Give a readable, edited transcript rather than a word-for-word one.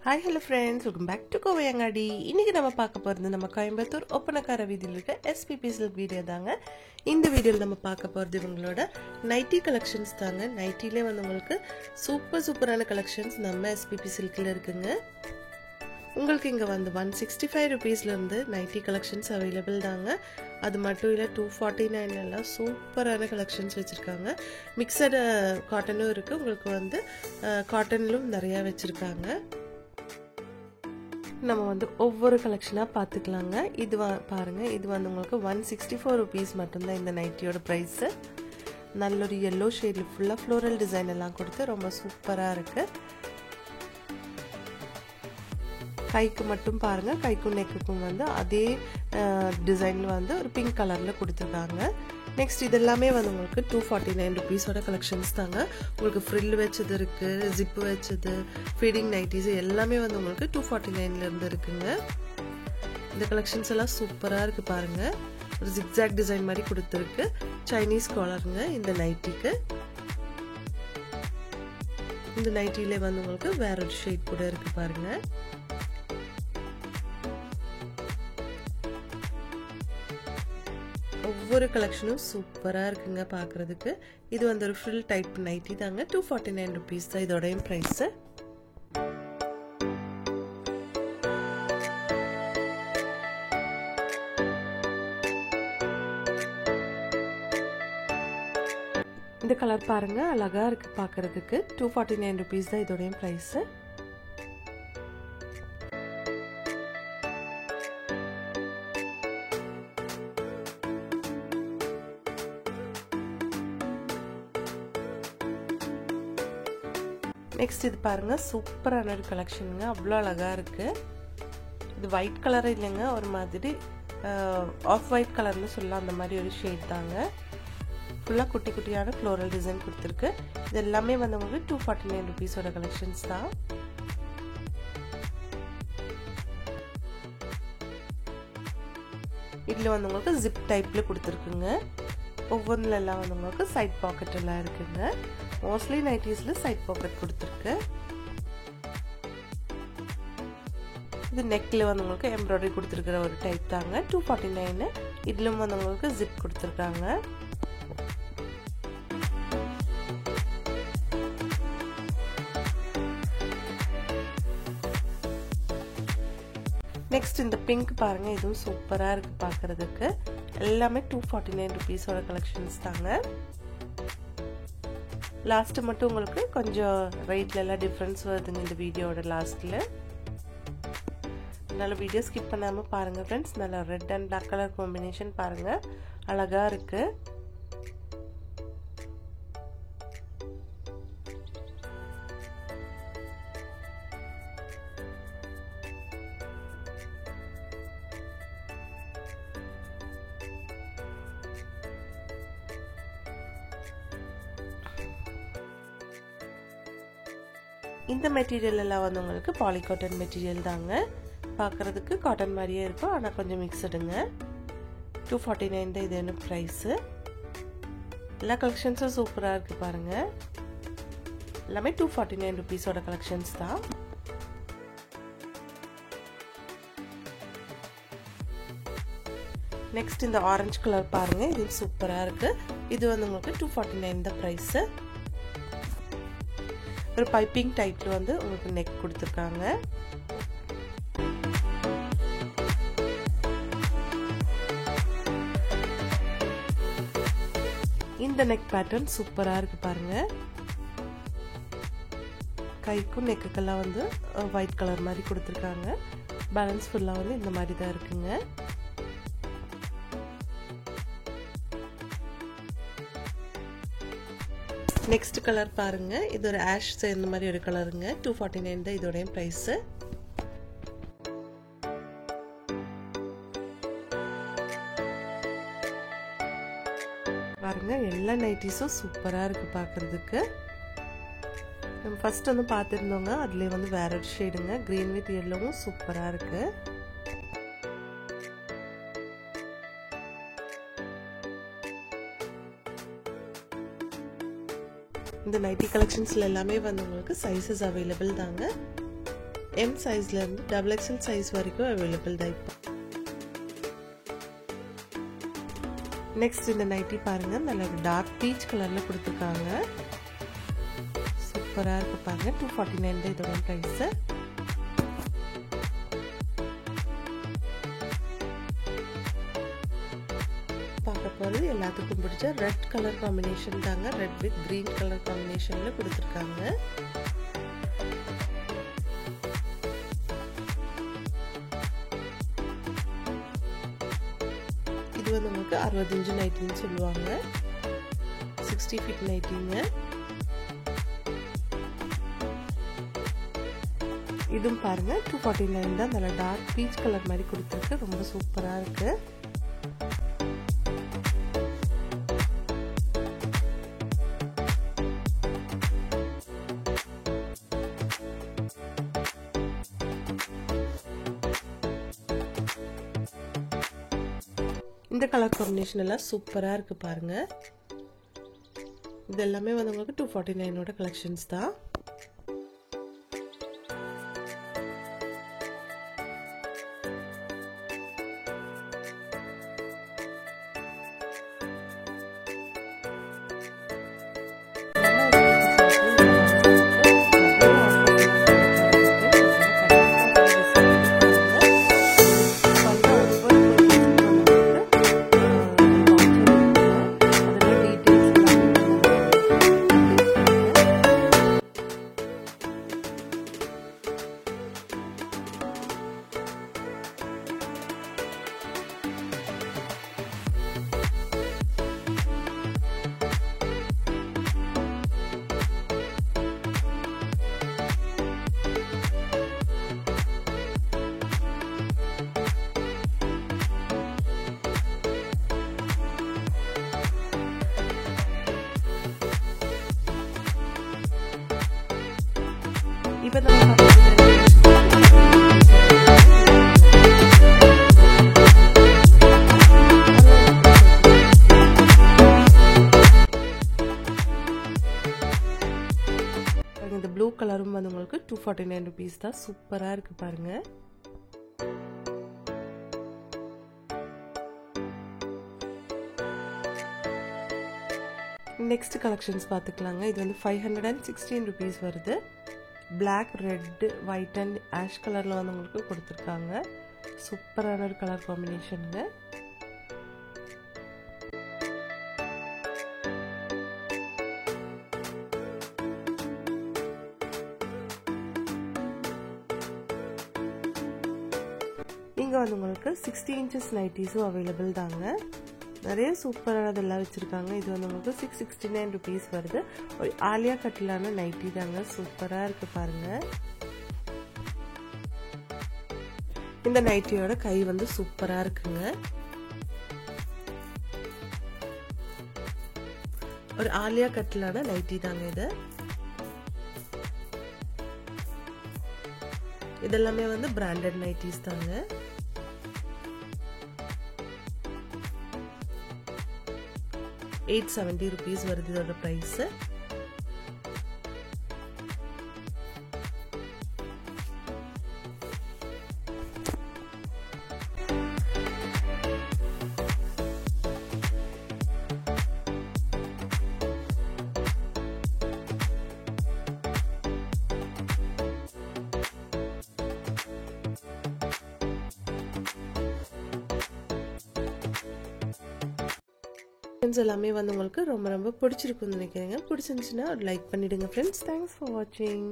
Hi hello friends, welcome back to Kovayangadi. இன்னைக்கு நம்ம பார்க்க போறது நம்ம கோயம்புத்தூர் ஒப்பனக்கார வீதியில் இருக்க SPP Silk வீடியோ தாங்க. இந்த வீடியோல நம்ம பார்க்க போறது இவங்களோட நைட்டி கலெக்ஷன்ஸ் தாங்க. நைட்டிலே வந்து உங்களுக்கு சூப்பரான கலெக்ஷன்ஸ் நம்ம SPP Silkல இருக்குங்க. உங்களுக்கு இங்க வந்து 165 rupeesல இருந்து நைட்டி கலெக்ஷன்ஸ் அவேலபிள் தாங்க. அது மட்டும் இல்ல 249 எல்லாம் சூப்பரான கலெக்ஷன்ஸ் வச்சிருக்காங்க. மிக்ஸட் காட்டனும் இருக்கு. உங்களுக்கு வந்து காட்டன்லும் நிறைய வச்சிருக்காங்க. நம்ம வந்து ஒவ்வொரு கலெக்ஷனா பார்த்துக்கலாங்க. இது பாருங்க, இது வந்து உங்களுக்கு 164 rupees மட்டும்தான் இந்த நைட்டியோட பிரைஸ். நல்ல ஒரு yellow ஷேட்ல ஃபுல்லா ஃப்ளோரல் டிசைன் எல்லாம் கொடுத்து ரொம்ப சூப்பரா இருக்கு. கைக்கு மட்டும் பாருங்க, கைக்கும் நெக்குக்கும் வந்து அதே டிசைன்ல வந்து ஒரு பிங்க் கலர்ல கொடுத்துருக்காங்க. நெக்ஸ்ட் இது எல்லாமே வந்து உங்களுக்கு 249 rupeesோட கலெக்ஷன்ஸ் தாங்க. உங்களுக்கு ஃப்ரில் வச்சது இருக்கு, ஜிப் வச்சது, ஃபீடிங் நைட்டிஸ் எல்லாமே வந்து உங்களுக்கு 249ல இருந்து இருக்குங்க. இந்த கலெக்ஷன்ஸ் எல்லாம் சூப்பரா இருக்கு பாருங்க. ஒரு ஜிக்ஸாக் டிசைன் மாதிரி கொடுத்துருக்கு. சைனீஸ் காலருங்க இந்த நைட்டிக்கு. இந்த நைட்டில வந்து உங்களுக்கு வேற ஒரு ஷேட் கூட இருக்கு பாருங்க. ஒவ்வொரு கலெக்ஷனும் சூப்பரா இருக்குங்க பார்க்கிறதுக்கு. இது வந்து ஒரு ஃபுல் டைப் நைட்டி தாங்க. 249 rupees தான் இதோட பிரைஸ். இந்த கலர் பாருங்க, அழகா இருக்கு பார்க்கிறதுக்கு. 249 rupees தான் இதோட பிரைஸ். நெக்ஸ்ட் இது பாருங்க, சூப்பரான ஒரு கலெக்ஷனுங்க. அவ்வளோ அழகா இருக்கு. இது ஒயிட் கலர் இல்லைங்க, ஒரு மாதிரி ஆஃப் ஒயிட் கலர்னு சொல்லலாம். அந்த மாதிரி ஒரு ஷேட் தாங்க. ஃபுல்லாக குட்டி குட்டியான ஃப்ளோரல் டிசைன் கொடுத்துருக்கு. இது எல்லாமே வந்து உங்களுக்கு 249 rupeesோட கலெக்ஷன்ஸ் தான். இதில் வந்து உங்களுக்கு ஜிப் டைப்பில் கொடுத்துருக்குங்க. ஒவ்வொன்றில் எல்லாம் வந்து உங்களுக்கு சைட் பாக்கெட் எல்லாம் இருக்குங்க. மோஸ்ட்லி நைட்டிஸ்ல சைட் பாக்கெட் கொடுத்துருக்கு. இது நெக்ல வந்து உங்களுக்கு எம்ப்ராய்டரி கொடுத்துருக்கிற ஒரு டைப் தாங்க. 249. இதுலும் வந்து உங்களுக்கு ஜிப் கொடுத்துருக்காங்க. நெக்ஸ்ட் இந்த பிங்க் பாருங்க, இதுவும் சூப்பரா இருக்கு பார்க்கிறதுக்கு. எல்லாமே 249 rupeesோட கலெக்ஷன்ஸ் தாங்க. லாஸ்ட் மட்டும் உங்களுக்கு கொஞ்சம் ரேட்ல எல்லாம் டிஃபரன்ஸ் வருதுங்க இந்த வீடியோட லாஸ்ட்ல. நல்ல வீடியோ ஸ்கிப் பண்ணாம பாருங்க ஃப்ரெண்ட்ஸ். நல்ல red and black colour combination பாருங்க, அழகா இருக்கு. இந்த மெட்டீரியல் எல்லாம் வந்து உங்களுக்கு பாலிகாட்டன் மெட்டீரியல் தாங்க. பார்க்கறதுக்கு காட்டன் மாதிரியே இருக்கும், ஆனால் கொஞ்சம் மிக்சடுங்க. 249 தான் இது என்ன ப்ரைஸு. எல்லா கலெக்ஷன்ஸும் சூப்பராக இருக்கு பாருங்க. எல்லாமே 249 rupeesோட கலெக்ஷன்ஸ் தான். நெக்ஸ்ட் இந்த ஆரஞ்சு கலர் பாருங்க, இது சூப்பராக இருக்கு. இது வந்து உங்களுக்கு 249 தான் ப்ரைஸு. ஒரு பைப்பிங் டைப்ல வந்து உங்களுக்கு நெக் கொடுத்துருக்காங்க. இந்த நெக் பேட்டர்ன் சூப்பரா இருக்கு பாருங்க. கைக்கும் நெக்குக்கெல்லாம் வந்து ஒயிட் கலர் மாதிரி கொடுத்துருக்காங்க. பேலன்ஸ் ஃபுல்லா வந்து இந்த மாதிரி தான் இருக்குங்க. நெக்ஸ்ட் கலர் பாருங்க, இது ஒரு ஆஷ் சேர்ந்த மாதிரி ஒரு கலருங்க. 249 தான் இதோட பிரைஸ். பாருங்க, எல்லா நைட்டிஸும் சூப்பரா இருக்கு பார்க்கிறதுக்கு. நம்ம ஃபர்ஸ்ட் வந்து பார்த்துருந்தோங்க, அதுல வந்து வேற ஒரு ஷேடுங்க. கிரீன் வித் எல்லோவும் சூப்பரா இருக்கு. இந்த நைட்டி கலெக்ஷன்ஸ்ல எல்லாமே வந்து உங்களுக்கு சைஸஸ் அவைலபிள் தாங்க. M சைஸ்ல இருந்து XXL சைஸ் வரைக்கும் அவைலபிள் தான் இப்போ. நெக்ஸ்ட் இந்த நைட்டி பாருங்க, நல்ல டார்க் பீச் கலர்ல கொடுத்துருக்காங்க. சூப்பரா இருக்கு பாருங்க. 249 தான் இதோட பிரைஸ். பார்க்க போறது எல்லாத்துக்கும் பிடிச்ச ரெட் கலர் காம்பினேஷன் தாங்க. ரெட் வித் கிரீன் கலர் காம்பினேஷன்ல கொடுத்துருக்காங்க. இது வந்து நமக்கு 65 நைட்டின்னு சொல்லுவாங்க. 60 ஃபீட் நைட்டிங்க. இதுவும் பாருங்க 249 தான். நல்ல டார்க் பீச் கலர் மாதிரி கொடுத்துருக்கு. ரொம்ப சூப்பரா இருக்கு. இந்த கலர் காம்பினேஷன் எல்லாம் சூப்பரா இருக்கு பாருங்க. இது எல்லாமே வந்து உங்களுக்கு 249 ஓட கலெக்ஷன்ஸ் தான். இப்போ நம்ம இந்த ப்ளூ கலரும் வந்து உங்களுக்கு 249 rupees தான். சூப்பரா இருக்கு பாருங்க. நெக்ஸ்ட் கலெக்ஷன்ஸ் பார்த்துக்கலாங்க. இது வந்து 516 rupees வருது. Black, red, white and ash கலர்ல வந்து உங்களுக்கு கொடுத்துருக்காங்க. சூப்பரான ஒரு கலர் காம்பினேஷனுங்க. இங்க வந்து உங்களுக்கு 60 inches நைட்டிஸும் அவைலபிள் தாங்க. நிறைய சூப்பரானதெல்லாம் வச்சிருக்காங்க. இது வந்து உங்களுக்கு 669 rupees வருது. ஒரு ஆலியா கட்டிலான நைட்டி தாங்க. சூப்பரா இருக்கு பாருங்க. இந்த நைட்டியோட கை வந்து சூப்பரா இருக்குங்க. ஒரு ஆலியா கட்டிலான நைட்டி தாங்க இது. இதெல்லாமே வந்து பிராண்டட் நைட்டிஸ் தாங்க. ₹870 வருது இதோட பிரைஸ். எல்லாமே வந்து உங்களுக்கு ரொம்ப ரொம்ப பிடிச்சிருக்குன்னு நினைக்கிறேங்க. பிடிச்சிருந்துச்சுன்னா லைக் பண்ணிடுங்க ஃப்ரெண்ட்ஸ். தேங்க்ஸ் ஃபார் வாட்சிங்.